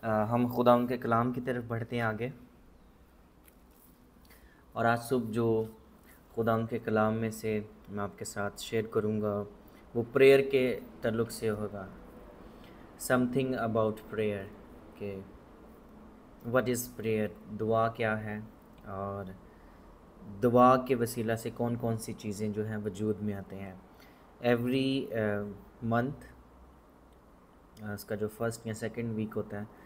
हम खुदा उनके कलाम की तरफ बढ़ते हैं आगे। और आज सुबह जो खुदा उनके कलाम में से मैं आपके साथ शेयर करूँगा वो प्रेयर के ताल्लुक़ से होगा। समथिंग अबाउट प्रेयर के व्हाट इज़ प्रेयर, दुआ क्या है और दुआ के वसीला से कौन कौन सी चीज़ें जो हैं वजूद में आते हैं। एवरी मंथ इसका जो फर्स्ट या सेकंड वीक होता है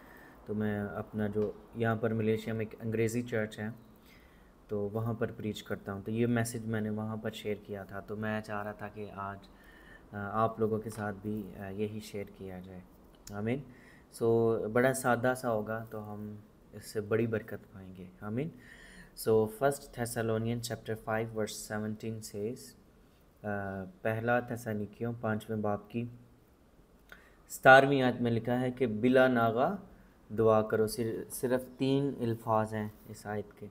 तो मैं अपना जो यहाँ पर मलेशिया में एक अंग्रेज़ी चर्च है तो वहाँ पर प्रीच करता हूँ। तो ये मैसेज मैंने वहाँ पर शेयर किया था, तो मैं चाह रहा था कि आज आप लोगों के साथ भी यही शेयर किया जाए। आमीन। सो बड़ा सादा सा होगा तो हम इससे बड़ी बरकत पाएंगे। आमीन। So first Thessalonian chapter 5 verse 17 says, पहला थेसलोनिकियों 5वें बाब की 17वीं आयत में लिखा है कि बिला नागा दुआ करो। सिर्फ 3 अल्फाज हैं इस आयत के,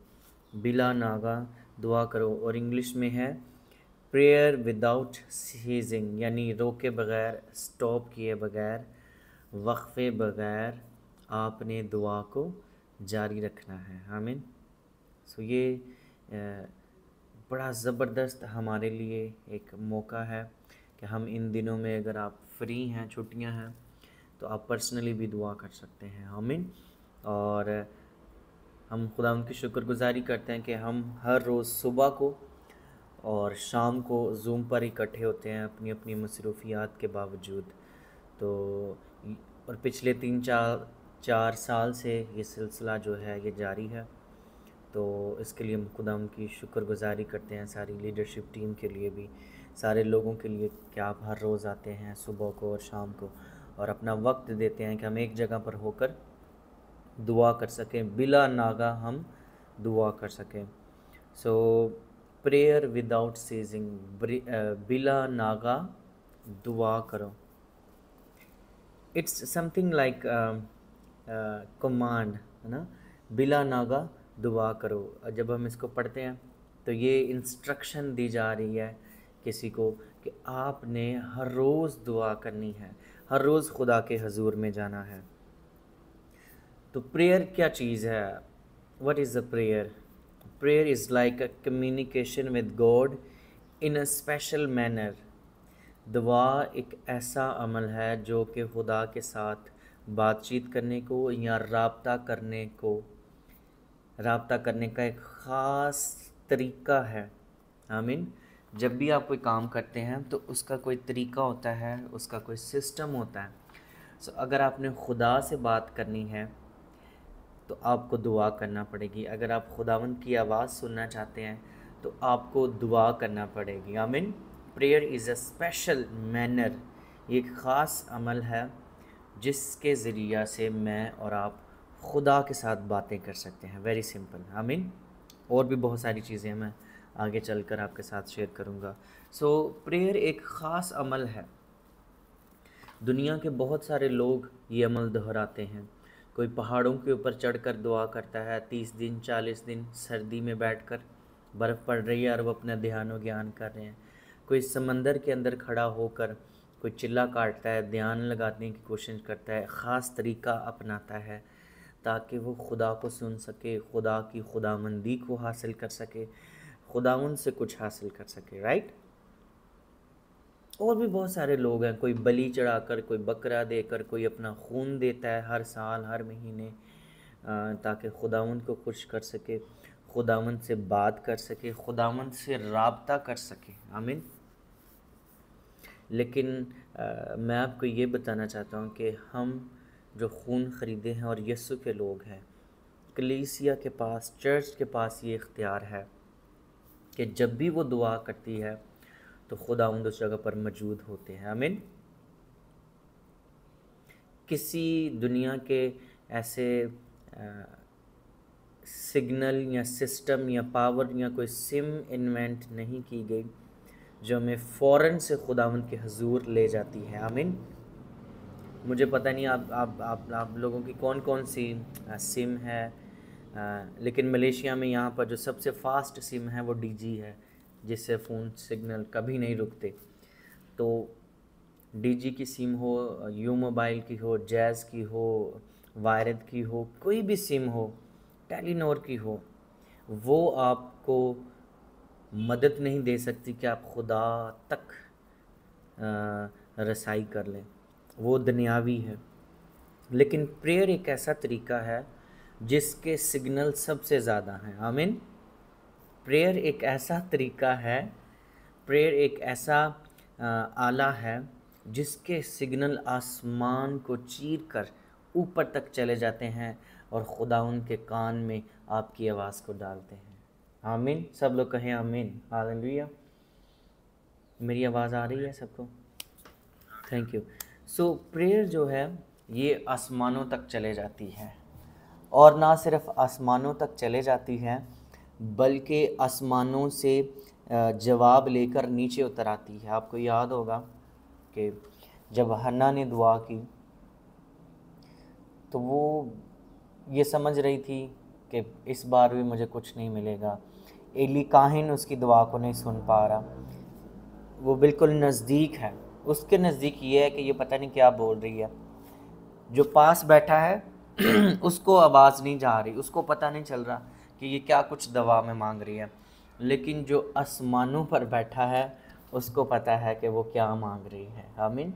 बिला नागा दुआ करो। और इंग्लिश में है प्रेयर विदाउट सीजिंग, यानी रोके बगैर, स्टॉप किए बगैर, वक्फे बगैर आपने दुआ को जारी रखना है। आमीन। सो ये बड़ा ज़बरदस्त हमारे लिए एक मौका है कि हम इन दिनों में, अगर आप फ्री हैं, छुट्टियां हैं, तो आप पर्सनली भी दुआ कर सकते हैं। आमीन। और हम खुदा उनकी शुक्रगुजारी करते हैं कि हम हर रोज़ सुबह को और शाम को ज़ूम पर इकट्ठे होते हैं अपनी अपनी मसरूफियात के बावजूद। तो और पिछले 3-4 साल से ये सिलसिला जो है ये जारी है। तो इसके लिए हम खुदा उनकी शुक्रगुजारी करते हैं, सारी लीडरशिप टीम के लिए भी, सारे लोगों के लिए कि आप हर रोज़ आते हैं सुबह को और शाम को और अपना वक्त देते हैं कि हम एक जगह पर होकर दुआ कर सकें, बिला नागा हम दुआ कर सकें। सो प्रेयर विदाउट सीजिंग, बिला नागा दुआ करो। इट्स समथिंग लाइक कमांड, है ना, बिला नागा दुआ करो। जब हम इसको पढ़ते हैं तो ये इंस्ट्रक्शन दी जा रही है किसी को कि आपने हर रोज़ दुआ करनी है, हर रोज़ खुदा के हजूर में जाना है। तो प्रेयर क्या चीज़ है? What is the prayer? Prayer is like a communication with God in a special manner. दुआ एक ऐसा अमल है जो कि खुदा के साथ बातचीत करने को या राब्ता करने का एक ख़ास तरीक़ा है। आमीन। जब भी आप कोई काम करते हैं तो उसका कोई तरीक़ा होता है, उसका कोई सिस्टम होता है। सो अगर आपने खुदा से बात करनी है तो आपको दुआ करना पड़ेगी। अगर आप खुदावंद की आवाज़ सुनना चाहते हैं तो आपको दुआ करना पड़ेगी। आमीन। Prayer is a special manner, ये एक ख़ास अमल है जिसके ज़रिया से मैं और आप खुदा के साथ बातें कर सकते हैं। Very simple. आमीन। और भी बहुत सारी चीज़ें मैं आगे चलकर आपके साथ शेयर करूँगा। सो प्रेयर एक ख़ास अमल है। दुनिया के बहुत सारे लोग ये अमल दोहराते हैं। कोई पहाड़ों के ऊपर चढ़कर दुआ करता है 30 दिन 40 दिन सर्दी में बैठकर, बर्फ़ पड़ रही है और वो अपना ध्यान व ज्ञान कर रहे हैं। कोई समंदर के अंदर खड़ा होकर कोई चिल्ला काटता है, ध्यान लगाने की कोशिश करता है, ख़ास तरीक़ा अपनाता है ताकि वो खुदा को सुन सके, खुदा की खुदामंदी को हासिल कर सके, खुदावंद से कुछ हासिल कर सके। राइट। और भी बहुत सारे लोग हैं, कोई बलि चढ़ाकर, कोई बकरा देकर, कोई अपना खून देता है हर साल हर महीने ताकि खुदावंद को खुश कर सके, खुदावंद से बात कर सके, खुदावंद से राब्ता कर सके। आमीन। लेकिन मैं आपको ये बताना चाहता हूँ कि हम जो खून ख़रीदे हैं और यीशु के लोग हैं, कलीसिया के पास, चर्च के पास ये इख्तियार है कि जब भी वो दुआ करती है तो खुदावंद उस जगह पर मौजूद होते हैं। आमीन। किसी दुनिया के ऐसे सिग्नल या सिस्टम या पावर या कोई सिम इन्वेंट नहीं की गई जो हमें फ़ौरन से खुदावंद के हजूर ले जाती है। आमीन। मुझे पता नहीं आप लोगों की कौन कौन सी सिम है, लेकिन मलेशिया में यहाँ पर जो सबसे फास्ट सिम है वो डीजी है, जिससे फ़ोन सिग्नल कभी नहीं रुकते। तो डीजी की सिम हो, यू मोबाइल की हो, जैज़ की हो, वायरद की हो, कोई भी सिम हो, टेलीनॉर की हो, वो आपको मदद नहीं दे सकती कि आप खुदा तक रसाई कर लें। वो दुनियावी है। लेकिन प्रेयर एक ऐसा तरीका है जिसके सिग्नल सबसे ज़्यादा हैं। आमीन। प्रेयर एक ऐसा तरीका है, प्रेयर एक ऐसा आला है जिसके सिग्नल आसमान को चीर कर ऊपर तक चले जाते हैं और खुदा उनके कान में आपकी आवाज़ को डालते हैं। आमीन। सब लोग कहें आमीन। हालेलुया। मेरी आवाज़ आ रही है सबको? Thank you. सो प्रेयर जो है ये आसमानों तक चले जाती है, और ना सिर्फ आसमानों तक चले जाती है बल्कि आसमानों से जवाब लेकर नीचे उतर आती है। आपको याद होगा कि जब हन्ना ने दुआ की तो वो ये समझ रही थी कि इस बार भी मुझे कुछ नहीं मिलेगा। एली काहिन उसकी दुआ को नहीं सुन पा रहा, वो बिल्कुल नज़दीक है, उसके नज़दीक ये है कि ये पता नहीं क्या बोल रही है। जो पास बैठा है उसको आवाज़ नहीं जा रही, उसको पता नहीं चल रहा कि ये क्या कुछ दवा में मांग रही है, लेकिन जो आसमानों पर बैठा है उसको पता है कि वो क्या मांग रही है। आमीन।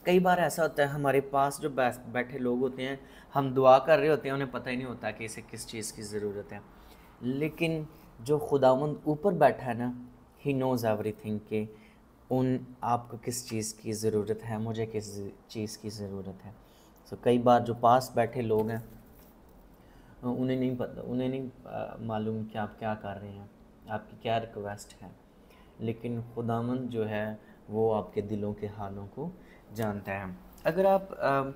कई बार ऐसा होता है हमारे पास जो बैठे लोग होते हैं, हम दुआ कर रहे होते हैं, उन्हें पता ही नहीं होता कि इसे किस चीज़ की ज़रूरत है, लेकिन जो खुदावंद ऊपर बैठा है ना, ही नोज़ एवरीथिंग के उन आपको किस चीज़ की ज़रूरत है, मुझे किस चीज़ की ज़रूरत है। सो कई बार जो पास बैठे लोग हैं उन्हें नहीं पता, उन्हें नहीं मालूम कि आप क्या कर रहे हैं, आपकी क्या रिक्वेस्ट है, लेकिन खुदावंद जो है वो आपके दिलों के हालों को जानता है। अगर आप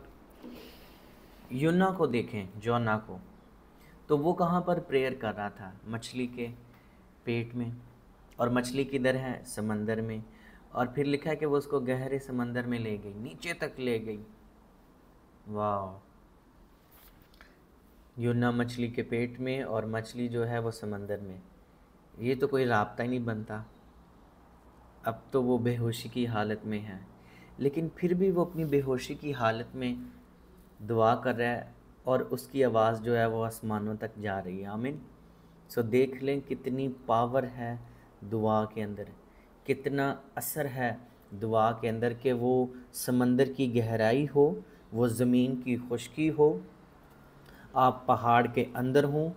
यूना को देखें, जोना को, तो वो कहाँ पर प्रेयर कर रहा था? मछली के पेट में। और मछली किधर है? समंदर में। और फिर लिखा है कि वो उसको गहरे समंदर में ले गई, नीचे तक ले गई। वाह। यूना मछली के पेट में और मछली जो है वो समंदर में, ये तो कोई राब्ता ही नहीं बनता। अब तो वो बेहोशी की हालत में है, लेकिन फिर भी वो अपनी बेहोशी की हालत में दुआ कर रहा है और उसकी आवाज़ जो है वो आसमानों तक जा रही है। आमीन। सो देख लें कितनी पावर है दुआ के अंदर, कितना असर है दुआ के अंदर, कि वो समंदर की गहराई हो, वो ज़मीन की खुश्की हो, आप पहाड़ के अंदर हों,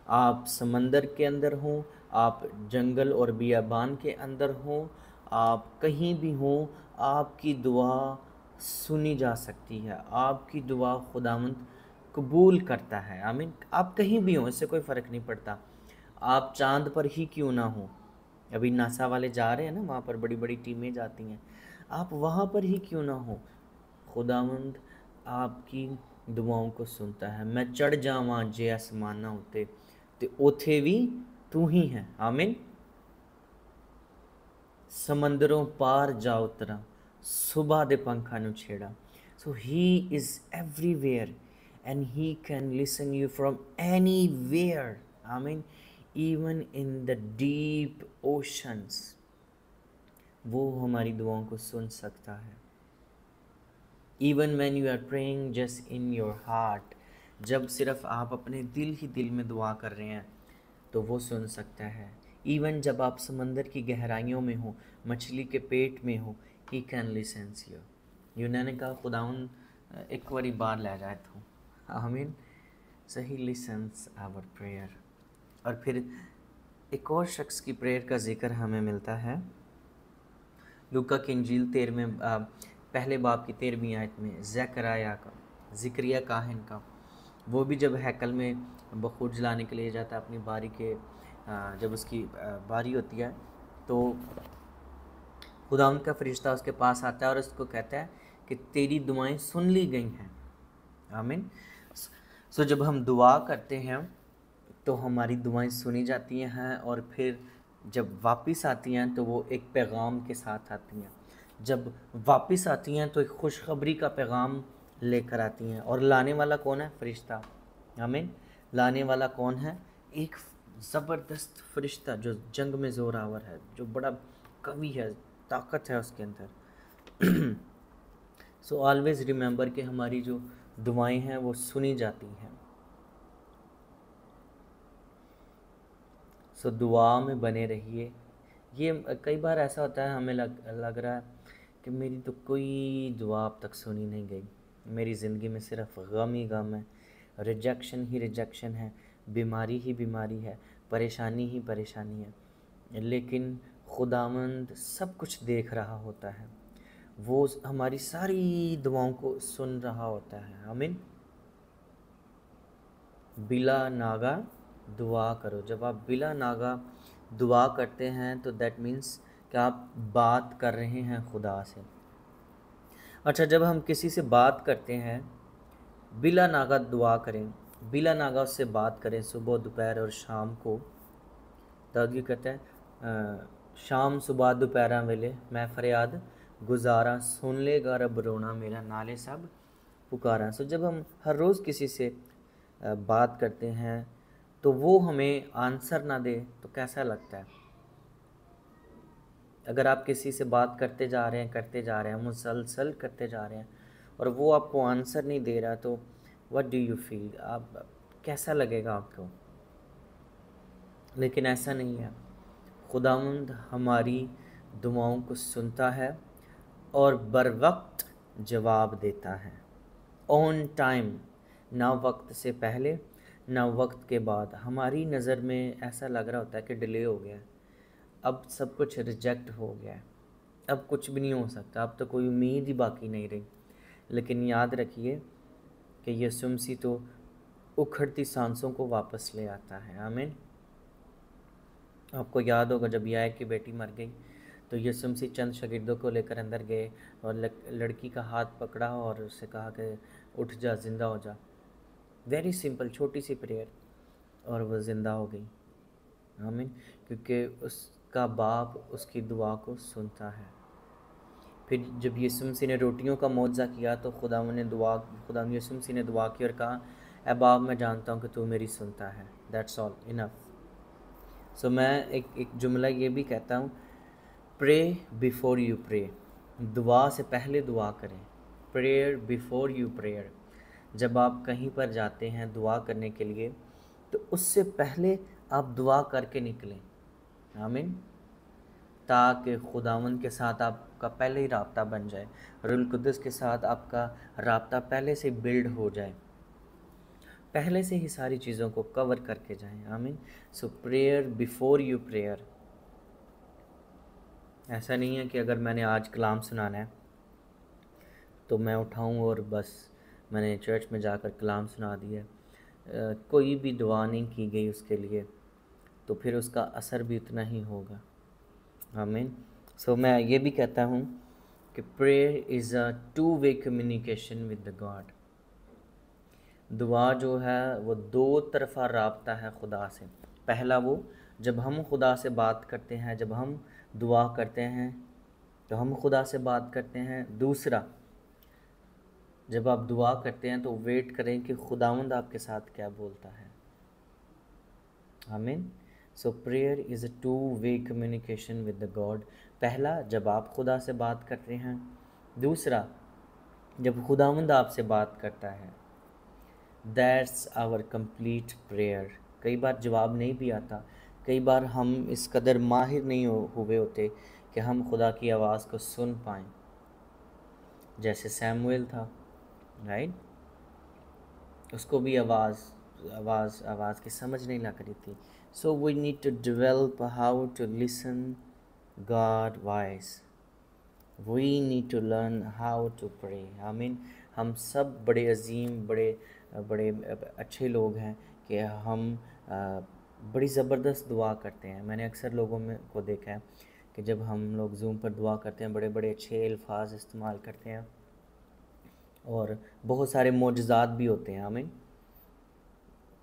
आप समंदर के अंदर हों, आप जंगल और बियाबान के अंदर हों, आप कहीं भी हों, आपकी दुआ सुनी जा सकती है, आपकी दुआ खुदावंद कबूल करता है। आमीन। आप कहीं भी हों, इससे कोई फ़र्क नहीं पड़ता। आप चाँद पर ही क्यों ना हो, अभी नासा वाले जा रहे हैं ना, वहाँ पर बड़ी बड़ी टीमें जाती हैं, आप वहाँ पर ही क्यों ना हो, खुदावंद आपकी दुआओं को सुनता है। मैं चढ़ जावां जे आसमाना उते ते ओथे भी तू ही है। आमीन। समंदरों पार जा उतरा, सुबह दे पंखा नु छेड़ा। So he is everywhere and he can listen you from anywhere. आमीन। Even in the deep oceans वो हमारी दुआओं को सुन सकता है। Even when you are praying just in your heart, जब सिर्फ आप अपने दिल ही दिल में दुआ कर रहे हैं तो वो सुन सकता है। इवन जब आप समंदर की गहराइयों में हो, मछली के पेट में हो, ही कैन लिसन्स यू। यूना ने कहा खुदाउन एक बार ले जाए तो आमीन। सही लिसन्स आवर प्रेयर। और फिर एक और शख्स की प्रेयर का जिक्र हमें मिलता है लूका की इंजील 13वें पहले बाब की 13वीं आयत में, ज़करिया का, ज़िक्रिया काहिन का। वो भी जब हैकल में बखूर जलाने के लिए जाता है अपनी बारी के, जब उसकी बारी होती है तो खुदा उनका फरिश्ता उसके पास आता है और उसको कहता है कि तेरी दुआएं सुन ली गई हैं। आमीन। सो जब हम दुआ करते हैं तो हमारी दुआएं सुनी जाती हैं और फिर जब वापस आती हैं तो वो एक पैगाम के साथ आती हैं। जब वापस आती हैं तो एक खुशखबरी का पैगाम लेकर आती हैं। और लाने वाला कौन है? फरिश्ता। आमीन। लाने वाला कौन है? एक ज़बरदस्त फरिश्ता जो जंग में ज़ोरावर है, जो बड़ा कवि है, ताकत है उसके अंदर। सो ऑलवेज़ रिमेंबर कि हमारी जो दुआएं हैं वो सुनी जाती हैं। सो दुआ में बने रहिए। ये कई बार ऐसा होता है, हमें लग रहा है कि मेरी तो कोई दुआ अब तक सुनी नहीं गई, मेरी ज़िंदगी में सिर्फ गम ही गम है, रिजेक्शन ही रिजेक्शन है, बीमारी ही बीमारी है, परेशानी ही परेशानी है। लेकिन खुदावंद सब कुछ देख रहा होता है, वो हमारी सारी दुआओं को सुन रहा होता है। आमीन। बिला नागा दुआ करो। जब आप बिला नागा दुआ करते हैं तो दैट मीन्स कि आप बात कर रहे हैं खुदा से। अच्छा, जब हम किसी से बात करते हैं, बिला नागा दुआ करें, बिला नागा उससे बात करें सुबह दोपहर और शाम को, तब ये कहते हैं शाम सुबह दोपहर वेले मैं फरियाद गुजारा, सुन लेगा रब रोना मेरा, नाले सब पुकारा। सो जब हम हर रोज़ किसी से बात करते हैं तो वो हमें आंसर ना दे तो कैसा लगता है? अगर आप किसी से बात करते जा रहे हैं मुसलसल करते जा रहे हैं और वो आपको आंसर नहीं दे रहा, तो व्हाट डू यू फील? आप कैसा लगेगा आपको? लेकिन ऐसा नहीं है। खुदावंद हमारी दुआओं को सुनता है और बर वक्त जवाब देता है, ऑन टाइम, ना वक्त से पहले ना वक्त के बाद। हमारी नज़र में ऐसा लग रहा होता है कि डिले हो गया है, अब सब कुछ रिजेक्ट हो गया है, अब कुछ भी नहीं हो सकता, अब तो कोई उम्मीद ही बाकी नहीं रही। लेकिन याद रखिए कि यीशु मसीह तो उखड़ती सांसों को वापस ले आता है। आमीन। आपको याद होगा जब याए की बेटी मर गई तो यीशु मसीह चंद शागिर्दों को लेकर अंदर गए और लड़की का हाथ पकड़ा और उससे कहा कि उठ जा, ज़िंदा हो जा। वेरी सिंपल, छोटी सी प्रेयर, और वह ज़िंदा हो गई। आमीन। क्योंकि उसका बाप उसकी दुआ को सुनता है। फिर जब यीशु मसीह ने रोटियों का मुआवजा किया तो खुदा यीशु मसीह ने दुआ की और कहा, ऐ बाप, मैं जानता हूँ कि तू मेरी सुनता है। That's all enough. सो मैं एक जुमला ये भी कहता हूँ, प्रे बिफोर यू प्रे। दुआ से पहले दुआ करें। Prayer before you prayer. जब आप कहीं पर जाते हैं दुआ करने के लिए तो उससे पहले आप दुआ करके निकलें। आमीन। ताकि खुदावंद के साथ आपका पहले ही राब्ता बन जाए, रूहुल कुद्दुस के साथ आपका राब्ता पहले से बिल्ड हो जाए, पहले से ही सारी चीज़ों को कवर करके जाएं। आमीन। So prayer before you prayer. ऐसा नहीं है कि अगर मैंने आज कलाम सुनाना है तो मैं उठाऊं और बस मैंने चर्च में जाकर कलाम सुना दिया, कोई भी दुआ नहीं की गई उसके लिए, तो फिर उसका असर भी उतना ही होगा। आमीन। सो मैं ये भी कहता हूँ कि prayer is a two way communication with the God. दुआ जो है वो दो तरफ़ा राब्ता है खुदा से। पहला वो जब हम खुदा से बात करते हैं, जब हम दुआ करते हैं तो हम खुदा से बात करते हैं। दूसरा, जब आप दुआ करते हैं तो वेट करें कि खुदावंद आपके साथ क्या बोलता है। आमीन। So prayer is a two way communication with the god. पहला, जब आप खुदा से बात करते हैं। दूसरा, जब खुदावंद आपसे बात करता है। That's our complete prayer. कई बार जवाब नहीं भी आता, कई बार हम इस कदर माहिर नहीं हुए होते कि हम खुदा की आवाज़ को सुन पाएँ। जैसे सैमुएल था, राइट, उसको भी आवाज़ की समझ नहीं लग रही थी। So we need to develop how to listen God voice. We need to learn how to pray. I mean, हम सब बड़े अजीम, बड़े अच्छे लोग हैं कि हम बड़ी ज़बरदस्त दुआ करते हैं। मैंने अक्सर लोगों में को देखा है कि जब हम लोग ज़ूम पर दुआ करते हैं बड़े बड़े अच्छे अल्फाज इस्तेमाल करते हैं और बहुत सारे मोजज़ात भी होते हैं। आमीन।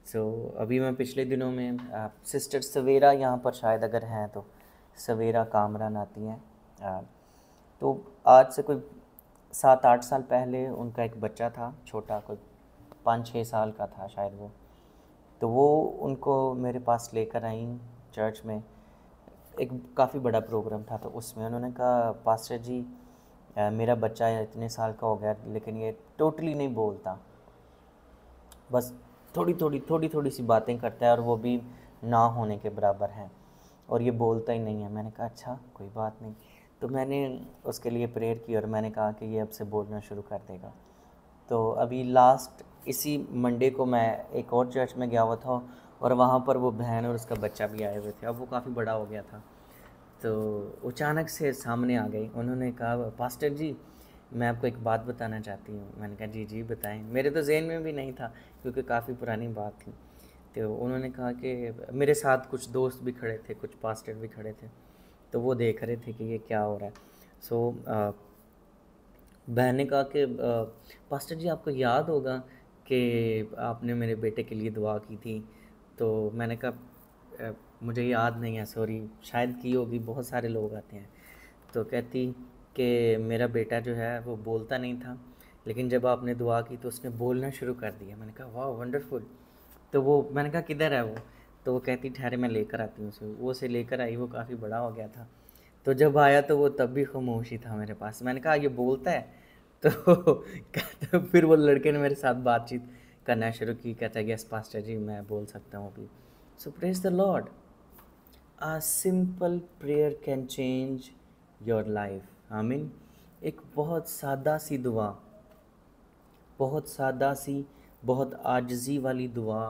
सो अभी मैं पिछले दिनों में सिस्टर सवेरा यहाँ पर शायद अगर हैं तो सवेरा कामरान आती हैं, तो आज से कोई 7-8 साल पहले उनका एक बच्चा था छोटा, कोई 5-6 साल का था शायद वो। तो वो उनको मेरे पास लेकर आई चर्च में। एक काफ़ी बड़ा प्रोग्राम था तो उसमें उन्होंने कहा, पास्टर जी मेरा बच्चा इतने साल का हो गया लेकिन ये टोटली नहीं बोलता। बस थोड़ी थोड़ी सी बातें करता है और वो भी ना होने के बराबर है, और ये बोलता ही नहीं है। मैंने कहा अच्छा कोई बात नहीं। तो मैंने उसके लिए प्रेयर की और मैंने कहा कि ये अब से बोलना शुरू कर देगा। तो अभी लास्ट इसी मंडे को मैं एक और चर्च में गया हुआ था और वहाँ पर वो बहन और उसका बच्चा भी आए हुए थे। अब वो काफ़ी बड़ा हो गया था, तो अचानक से सामने आ गई। उन्होंने कहा पास्टर जी मैं आपको एक बात बताना चाहती हूँ। मैंने कहा जी जी बताएं। मेरे तो ज़हन में भी नहीं था क्योंकि काफ़ी पुरानी बात थी। तो उन्होंने कहा कि मेरे साथ कुछ दोस्त भी खड़े थे, कुछ पास्टर भी खड़े थे, तो वो देख रहे थे कि ये क्या हो रहा है। सो बहन ने कहा कि पास्टर जी आपको याद होगा कि आपने मेरे बेटे के लिए दुआ की थी। तो मैंने कहा मुझे याद नहीं है, सॉरी, शायद की होगी, बहुत सारे लोग आते हैं। तो कहती कि मेरा बेटा जो है वो बोलता नहीं था, लेकिन जब आपने दुआ की तो उसने बोलना शुरू कर दिया। मैंने कहा वाह वंडरफुल। तो वो मैंने कहा किधर है वो? तो वो कहती ठहरे मैं लेकर आती हूँ उसे। वो उसे लेकर आई, वो काफ़ी बड़ा हो गया था। तो जब आया तो वो तब भी खामोश ही था मेरे पास। मैंने कहा ये बोलता है? तो कहता फिर वो लड़के ने मेरे साथ बातचीत करना शुरू की। कहता है यस पास्टर जी मैं बोल सकता हूँ अभी। So praise the lord, a simple prayer can change your life. आमीन। एक बहुत सादा सी दुआ, बहुत सादा सी, बहुत आजिज़ी वाली दुआ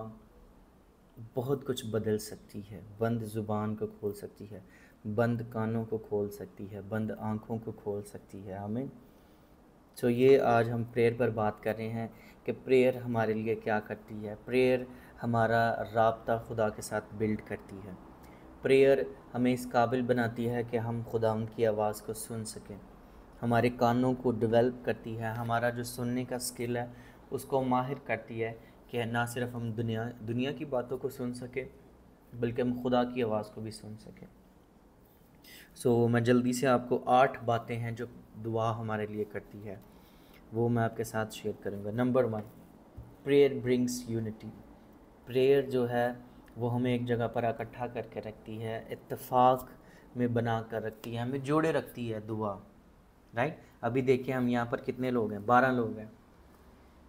बहुत कुछ बदल सकती है। बंद ज़ुबान को खोल सकती है, बंद कानों को खोल सकती है, बंद आँखों को खोल सकती है। आमीन। तो ये आज हम प्रेयर पर बात कर रहे हैं कि प्रेयर हमारे लिए क्या करती है। प्रेयर हमारा राब्ता खुदा के साथ बिल्ड करती है। प्रेयर हमें इस काबिल बनाती है कि हम खुदावंद की आवाज़ को सुन सकें। हमारे कानों को डेवलप करती है, हमारा जो सुनने का स्किल है उसको माहिर करती है कि ना सिर्फ हम दुनिया की बातों को सुन सकें बल्कि हम खुदा की आवाज़ को भी सुन सकें। मैं जल्दी से आपको 8 बातें हैं जो दुआ हमारे लिए करती है, वो मैं आपके साथ शेयर करूँगा। Number 1, prayer brings unity. Prayer जो है वो हमें एक जगह पर इकट्ठा करके रखती है, इत्तेफाक में बना कर रखती है, हमें जोड़े रखती है दुआ। राइट, अभी देखिए हम यहाँ पर कितने लोग हैं, 12 लोग हैं।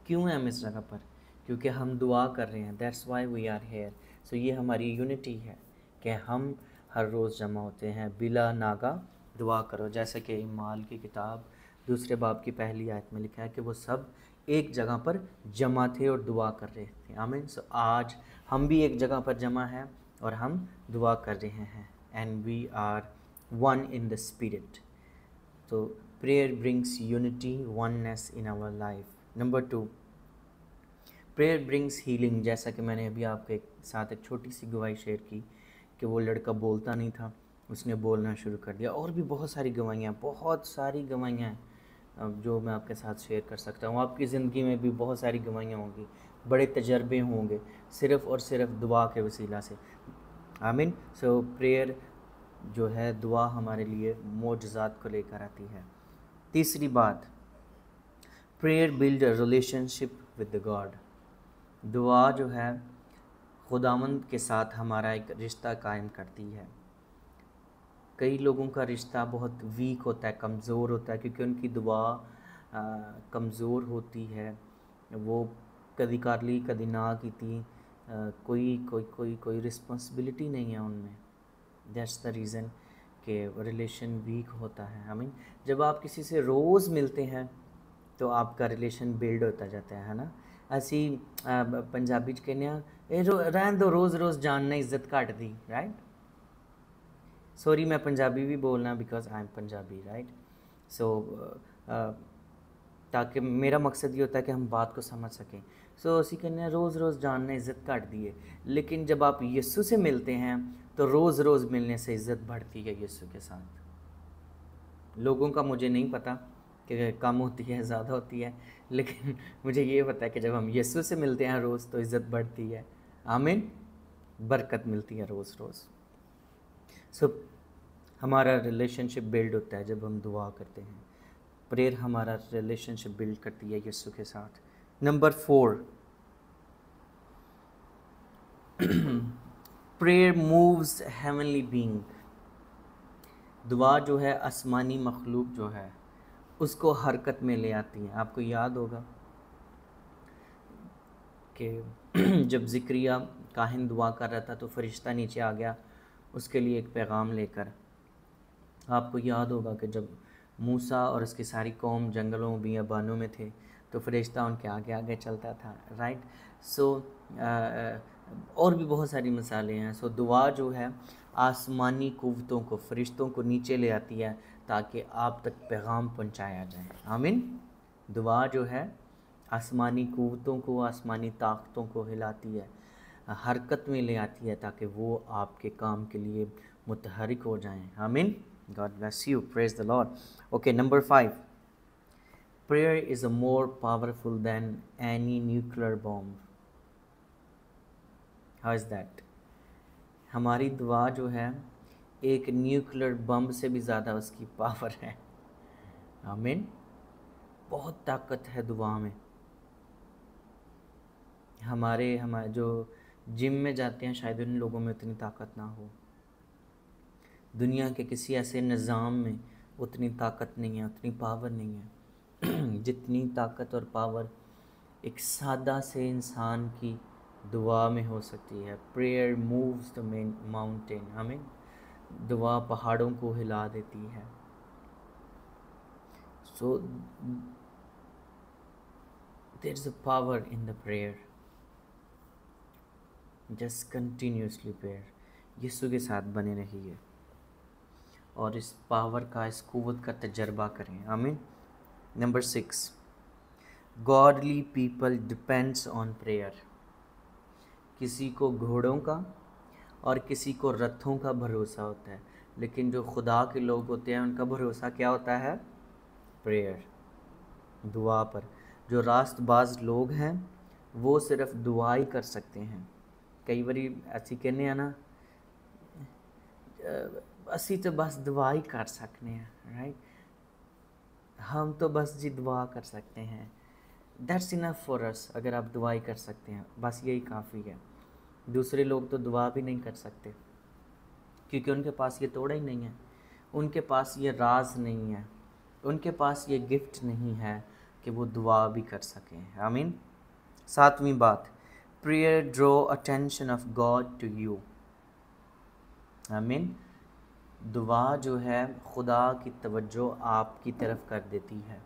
क्यों हैं हम इस जगह पर? क्योंकि हम दुआ कर रहे हैं, that's why we are here. So ये हमारी यूनिटी है कि हम हर रोज़ जमा होते हैं। बिला नागा दुआ करो, जैसे कि इमाल की किताब 2 बाब की पहली आयत में लिखा है कि वो सब एक जगह पर जमा थे और दुआ कर रहे थे। आमीन। सो आज हम भी एक जगह पर जमा हैं और हम दुआ कर रहे हैं, and we are one in the spirit. तो prayer brings unity, oneness in our life. Number 2, prayer brings healing. जैसा कि मैंने अभी आपके साथ एक छोटी सी गवाही शेयर की कि वो लड़का बोलता नहीं था, उसने बोलना शुरू कर दिया। और भी बहुत सारी गवाहियाँ, बहुत सारी गवाहियाँ हैं जो मैं आपके साथ शेयर कर सकता हूँ। आपकी ज़िंदगी में भी बहुत सारी गवाहियाँ होंगी, बड़े तजर्बे होंगे, सिर्फ़ और सिर्फ दुआ के वसीला से। आमीन। सो प्रेयर जो है, दुआ हमारे लिए मोजज़ात को लेकर आती है। तीसरी बात, prayer build a relationship with the God. दुआ जो है खुदावंद के साथ हमारा एक रिश्ता कायम करती है। कई लोगों का रिश्ता बहुत वीक होता है, कमज़ोर होता है, क्योंकि उनकी दुआ कमज़ोर होती है। वो कभी कर ली कभी ना की थी, कोई कोई कोई कोई रिस्पॉन्सिबिलिटी नहीं है उनमें। दैट्स द रीज़न कि रिलेशन वीक होता है। आई मीन, जब आप किसी से रोज़ मिलते हैं तो आपका रिलेशन बिल्ड होता जाता है ना। ਅਸੀਂ पंजाबी च कहने रहन दो रोज़ रोज़ जानना इज्जत घट दी। राइट, सॉरी मैं पंजाबी भी बोलना because I am Punjabi. Right, so ताकि मेरा मकसद ये होता है कि हम बात को समझ सकें। ਅਸੀਂ कहने रोज़ रोज़ जानना इज्जत घट दी है, लेकिन जब आप यीशु से मिलते हैं तो रोज़ रोज़ मिलने से इज्जत बढ़ती है यीशु के साथ। लोगों का मुझे नहीं पता कि कम होती है ज़्यादा होती है, लेकिन मुझे ये पता है कि जब हम यीशु से मिलते हैं रोज़ तो इज़्ज़त बढ़ती है। आमीन, बरकत मिलती है रोज़ रोज़। हमारा रिलेशनशिप बिल्ड होता है जब हम दुआ करते हैं। प्रेयर हमारा रिलेशनशिप बिल्ड करती है यीशु के साथ। Number 4, prayer moves heavenly being. दुआ जो है आसमानी मखलूक जो है उसको हरकत में ले आती है। आपको याद होगा कि जब ज़िक्रिया काहिन दुआ कर रहा था तो फरिश्ता नीचे आ गया उसके लिए एक पैगाम लेकर। आपको याद होगा कि जब मूसा और उसकी सारी कौम जंगलों बियाबानों में थे तो फरिश्ता उनके आगे आगे चलता था, राइट। सो और भी बहुत सारी मिसालें हैं। सो दुआ जो है आसमानी क़ुव्वतों को, फरिश्तों को नीचे ले आती है ताकि आप तक पैगाम पहुंचाया जाए। आमीन। दुआ जो है आसमानी क़ुव्वतों को, आसमानी ताकतों को हिलाती है, हरकत में ले आती है ताकि वो आपके काम के लिए मुतहरिक हो जाएं। आमीन। God bless you. Praise the Lord. Okay, number 5. Prayer is more powerful than any nuclear bomb. How is that? हमारी दुआ जो है एक न्यूक्लियर बम से भी ज़्यादा उसकी पावर है। आमीन। बहुत ताकत है दुआ में। हमारे जो जिम में जाते हैं शायद उन लोगों में उतनी ताकत ना हो। दुनिया के किसी ऐसे निज़ाम में उतनी ताकत नहीं है, उतनी पावर नहीं है जितनी ताकत और पावर एक सादा से इंसान की दुआ में हो सकती है। Prayer moves the mountain. हमें दुआ पहाड़ों को हिला देती है। So there is a power in the prayer. Just continuously prayer. यीशु के साथ बने रहिए और इस पावर का, इस क़ुव्वत का तजर्बा करें। आमीन। Number 6, godly people depends on prayer. किसी को घोड़ों का और किसी को रथों का भरोसा होता है, लेकिन जो खुदा के लोग होते हैं उनका भरोसा क्या होता है? प्रेयर, दुआ पर। जो रास्तबाज लोग हैं वो सिर्फ दुआ ही कर सकते हैं। कई बारी ऐसी कहने हैं ना, असी तो बस दुआ ही कर सकते हैं, राइट। हम तो बस जी दुआ कर सकते हैं। That's enough for us. अगर आप दुआ ही कर सकते हैं बस यही काफ़ी है। दूसरे लोग तो दुआ भी नहीं कर सकते क्योंकि उनके पास ये तोड़ा ही नहीं है, उनके पास ये राज नहीं है, उनके पास ये गिफ्ट नहीं है कि वो दुआ भी कर सकें। आमीन। 7वीं बात, prayer draw attention of God to you. आमीन। दुआ जो है खुदा की तवज्जो आपकी तरफ कर देती है,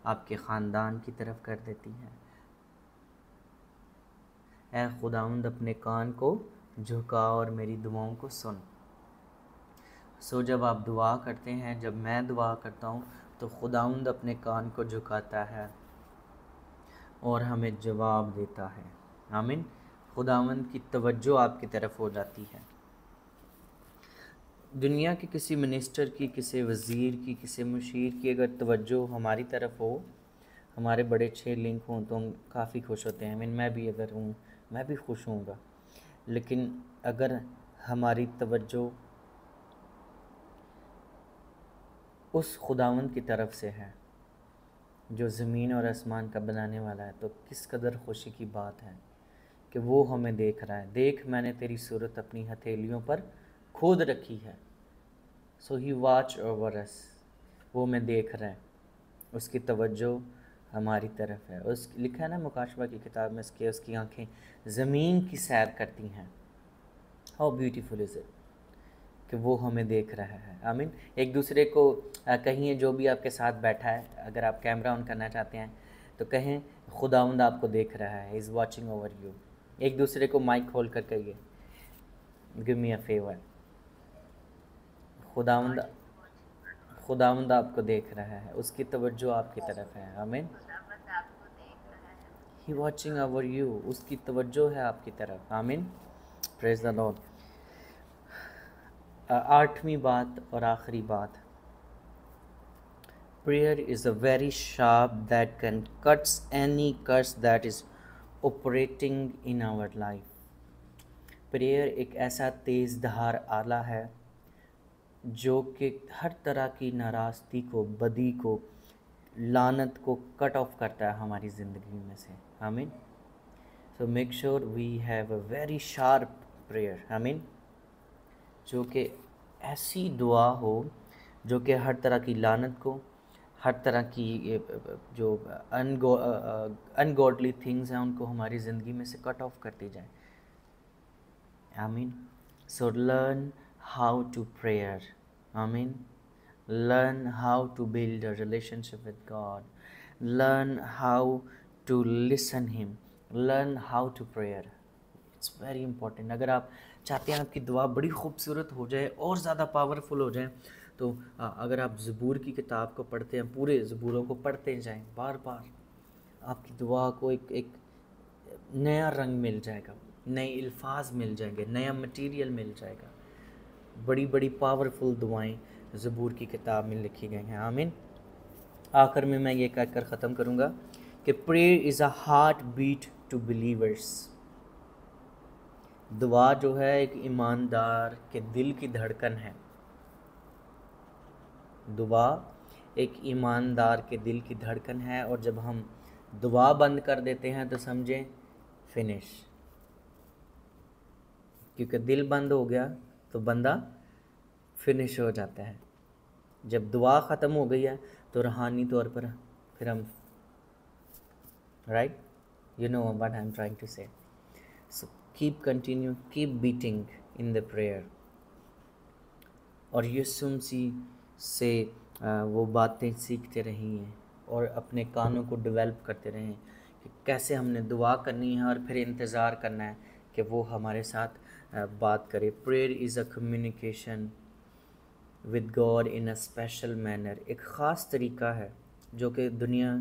आपके ख़ानदान की तरफ कर देती है। ऐ खुदावंद अपने कान को झुका और मेरी दुआओं को सुन। सो जब आप दुआ करते हैं, जब मैं दुआ करता हूँ तो खुदावंद अपने कान को झुकाता है और हमें जवाब देता है। आमीन। खुदावंद की तवज्जो आपकी तरफ हो जाती है। दुनिया के किसी मिनिस्टर की, किसी वज़ीर की, किसी मुशीर की अगर तवज्जो हमारी तरफ हो, हमारे बड़े अच्छे लिंक हों तो हम काफ़ी खुश होते हैं। मैं भी अगर हूँ मैं भी खुश होऊंगा। लेकिन अगर हमारी तवज्जो उस खुदावंद की तरफ से है जो ज़मीन और आसमान का बनाने वाला है, तो किस कदर खुशी की बात है कि वो हमें देख रहा है। देख, मैंने तेरी सूरत अपनी हथेलियों पर खोद रखी है। सो ही वॉच ओवर अस। वो मैं देख रहा है, उसकी तवज्जो हमारी तरफ है। उस लिखा है ना मुकाशवा की किताब में, उसकी आंखें ज़मीन की सैर करती हैं। हाउ ब्यूटीफुल इज़ इट कि वो हमें देख रहा है। आमीन। एक दूसरे को कहिए, जो भी आपके साथ बैठा है, अगर आप कैमरा ऑन करना चाहते हैं तो कहें खुदावंद आपको देख रहा है, इज़ वॉचिंग ओवर यू। एक दूसरे को माइक खोल कर कहिए, गिव मी अ फेवर, खुदावंद आपको देख रहा है, उसकी तवज्जो आपकी तरफ है। आमीन। ही वॉचिंग ओवर यू, उसकी तवज्जो है आपकी तरफ। आमीन। Praise the lord. 8वीं बात और आखिरी बात, prayer is a very sharp that can cuts any curse that is operating in our life. प्रेयर एक ऐसा तेज़ धार आला है जो कि हर तरह की नाराज़गी को, बदी को, लानत को कट ऑफ करता है हमारी ज़िंदगी में से। आमीन। So make sure we have a very sharp prayer. आमीन। जो कि ऐसी दुआ हो जो कि हर तरह की लानत को, हर तरह की ये जो अनगॉडली थिंग्स हैं उनको हमारी ज़िंदगी में से कट ऑफ करती जाए। आमीन। So learn how to prayer. आमीन। Learn how to build a relationship with God. Learn how to listen him. Learn how to prayer. It's very important. अगर आप चाहते हैं आपकी दुआ बड़ी खूबसूरत हो जाए और ज़्यादा पावरफुल हो जाए, तो अगर आप ज़बूर की किताब को पढ़ते हैं, पूरे ज़बूरों को पढ़ते जाएं बार बार, आपकी दुआ को एक नया रंग मिल जाएगा, नए अल्फाज मिल जाएंगे, नया मटेरियल मिल जाएगा। बड़ी बड़ी पावरफुल दुआएं ज़बूर की किताब में लिखी गई हैं। आमीन। आखिर में मैं ये कहकर ख़त्म करूँगा कि prayer is a heart beat to believers. दुआ जो है एक ईमानदार के दिल की धड़कन है। दुआ एक ईमानदार के दिल की धड़कन है, और जब हम दुआ बंद कर देते हैं तो समझें फिनिश, क्योंकि दिल बंद हो गया तो बंदा फिनिश हो जाता है। जब दुआ ख़त्म हो गई है तो रूहानी तौर पर फिर हम, right, you know what I am trying to say. So keep beating in the prayer, और यीशु मसीह से वो बातें सीखते रहिए और अपने कानों को डेवलप करते रहें कि कैसे हमने दुआ करनी है, और फिर इंतज़ार करना है कि वो हमारे साथ बात करे। Prayer is a communication with God in a special manner. एक ख़ास तरीका है जो कि दुनिया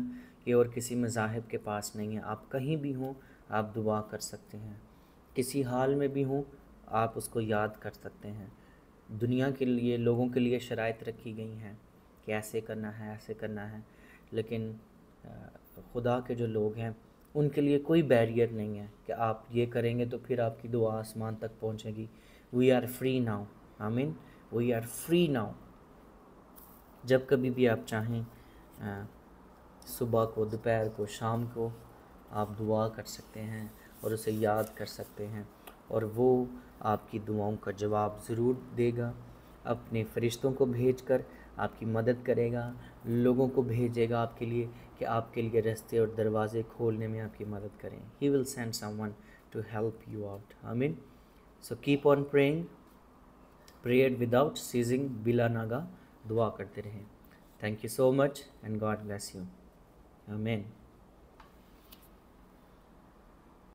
के और किसी मज़ाहिब के पास नहीं है। आप कहीं भी हों आप दुआ कर सकते हैं, किसी हाल में भी हों आप उसको याद कर सकते हैं। दुनिया के लिए, लोगों के लिए शराइत रखी गई हैं कि ऐसे करना है, ऐसे करना है, लेकिन खुदा के जो लोग हैं उनके लिए कोई बैरियर नहीं है कि आप ये करेंगे तो फिर आपकी दुआ आसमान तक पहुंचेगी। We are free now. आमीन। We are free now. जब कभी भी आप चाहें, सुबह को, दोपहर को, शाम को, आप दुआ कर सकते हैं और उसे याद कर सकते हैं, और वो आपकी दुआओं का जवाब ज़रूर देगा। अपने फरिश्तों को भेजकर आपकी मदद करेगा, लोगों को भेजेगा आपके लिए कि आपके लिए रास्ते और दरवाज़े खोलने में आपकी मदद करें। He will send someone to help you out. आमीन। So keep on praying, prayer without ceasing, बिला नागा दुआ करते रहें। Thank you so much and God bless you. आमीन।